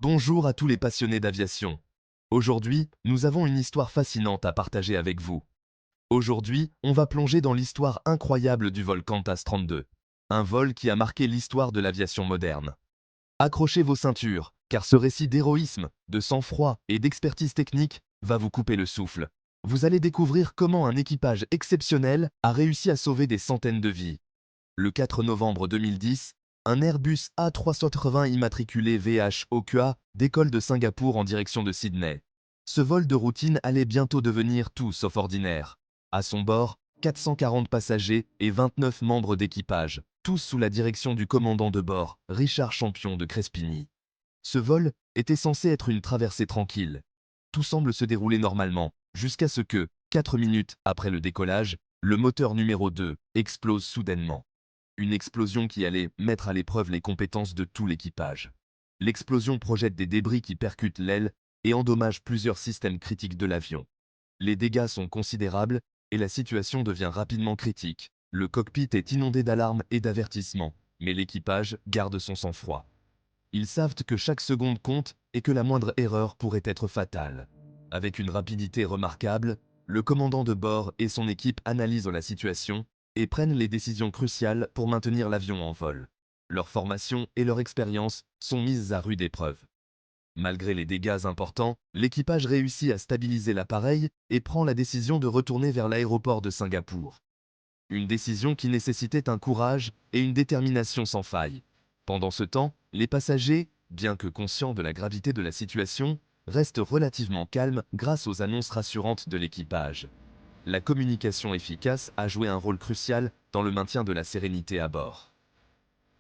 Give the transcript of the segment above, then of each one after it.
Bonjour à tous les passionnés d'aviation. Aujourd'hui, nous avons une histoire fascinante à partager avec vous. Aujourd'hui, on va plonger dans l'histoire incroyable du vol Qantas 32. Un vol qui a marqué l'histoire de l'aviation moderne. Accrochez vos ceintures, car ce récit d'héroïsme, de sang-froid et d'expertise technique va vous couper le souffle. Vous allez découvrir comment un équipage exceptionnel a réussi à sauver des centaines de vies. Le 4 novembre 2010, un Airbus A380 immatriculé VH-OQA décolle de Singapour en direction de Sydney. Ce vol de routine allait bientôt devenir tout sauf ordinaire. À son bord, 440 passagers et 29 membres d'équipage, tous sous la direction du commandant de bord, Richard Champion de Crespigny. Ce vol était censé être une traversée tranquille. Tout semble se dérouler normalement, jusqu'à ce que, 4 minutes après le décollage, le moteur numéro 2 explose soudainement. Une explosion qui allait mettre à l'épreuve les compétences de tout l'équipage. L'explosion projette des débris qui percutent l'aile et endommagent plusieurs systèmes critiques de l'avion. Les dégâts sont considérables et la situation devient rapidement critique. Le cockpit est inondé d'alarmes et d'avertissements, mais l'équipage garde son sang-froid. Ils savent que chaque seconde compte et que la moindre erreur pourrait être fatale. Avec une rapidité remarquable, le commandant de bord et son équipe analysent la situation et prennent les décisions cruciales pour maintenir l'avion en vol. Leur formation et leur expérience sont mises à rude épreuve. Malgré les dégâts importants, l'équipage réussit à stabiliser l'appareil et prend la décision de retourner vers l'aéroport de Singapour. Une décision qui nécessitait un courage et une détermination sans faille. Pendant ce temps, les passagers, bien que conscients de la gravité de la situation, restent relativement calmes grâce aux annonces rassurantes de l'équipage. La communication efficace a joué un rôle crucial dans le maintien de la sérénité à bord.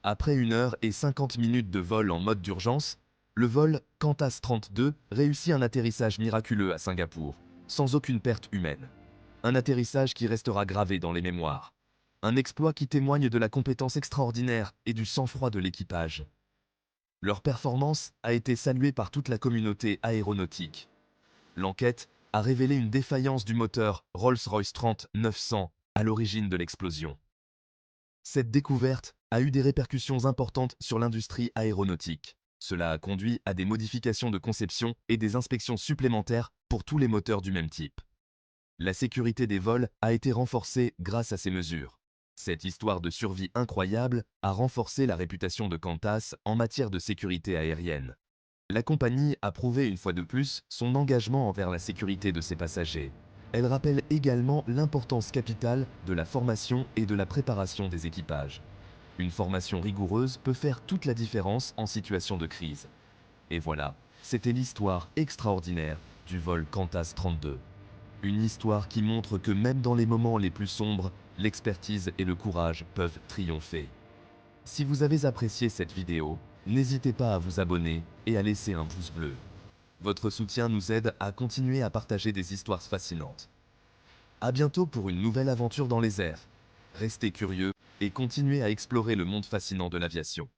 Après 1 h 50 de vol en mode d'urgence, le vol Qantas 32 réussit un atterrissage miraculeux à Singapour, sans aucune perte humaine. Un atterrissage qui restera gravé dans les mémoires. Un exploit qui témoigne de la compétence extraordinaire et du sang-froid de l'équipage. Leur performance a été saluée par toute la communauté aéronautique. L'enquête a révélé une défaillance du moteur Rolls-Royce 30-900 à l'origine de l'explosion. Cette découverte a eu des répercussions importantes sur l'industrie aéronautique. Cela a conduit à des modifications de conception et des inspections supplémentaires pour tous les moteurs du même type. La sécurité des vols a été renforcée grâce à ces mesures. Cette histoire de survie incroyable a renforcé la réputation de Qantas en matière de sécurité aérienne. La compagnie a prouvé une fois de plus son engagement envers la sécurité de ses passagers. Elle rappelle également l'importance capitale de la formation et de la préparation des équipages. Une formation rigoureuse peut faire toute la différence en situation de crise. Et voilà, c'était l'histoire extraordinaire du vol Qantas 32. Une histoire qui montre que même dans les moments les plus sombres, l'expertise et le courage peuvent triompher. Si vous avez apprécié cette vidéo, n'hésitez pas à vous abonner et à laisser un pouce bleu. Votre soutien nous aide à continuer à partager des histoires fascinantes. À bientôt pour une nouvelle aventure dans les airs. Restez curieux et continuez à explorer le monde fascinant de l'aviation.